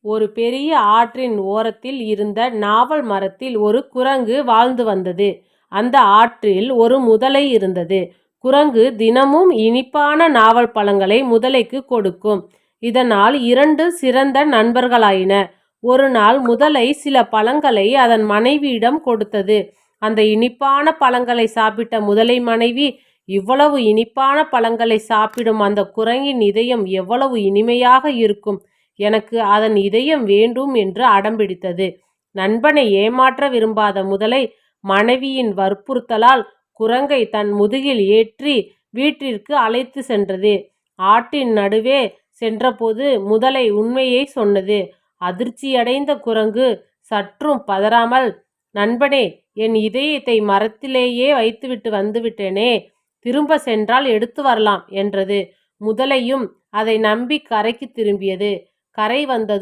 ஒரு பெரிய ஆற்றின் ஓரத்தில் இருந்த நாவல் மரத்தில் ஒரு குரங்கு வாழ்ந்து வந்தது. அந்த ஆற்றில் ஒரு முதலை இருந்தது. குரங்கு தினமும் இனிப்பான நாவல் பழங்களை முதலைக்கு கொடுக்கும். இதனால் இரண்டு சிறந்த நண்பர்களாயின. ஒரு நாள் முதலை சில பழங்களை அதன் மனைவியிடம் கொடுத்தது. அந்த இனிப்பான பழங்களை சாப்பிட்ட முதலை மனைவி, இவ்வளவு இனிப்பான பழங்களை சாப்பிடும் அந்த குரங்கின் இதயம் எவ்வளவு இனிமையாக இருக்கும், எனக்கு அதன் இதயம் வேண்டும் என்று அடம்பிடித்தது. நண்பனை ஏமாற்ற விரும்பாத முதலை மனைவியின் வற்புறுத்தலால் குரங்கை தன் முதுகில் ஏற்றி வீட்டிற்கு அழைத்து சென்றது. ஆட்டின் நடுவே சென்றபோது முதலை உண்மையை சொன்னது. அதிர்ச்சியடைந்த குரங்கு சற்றும் பதறாமல், நண்பனே, என் இதயத்தை மரத்திலேயே வைத்துவிட்டு வந்துவிட்டேனே, திரும்ப சென்றால் எடுத்து வரலாம் என்றது. முதலையும் அதை நம்பி கரைக்கு திரும்பியது. கரை வந்தது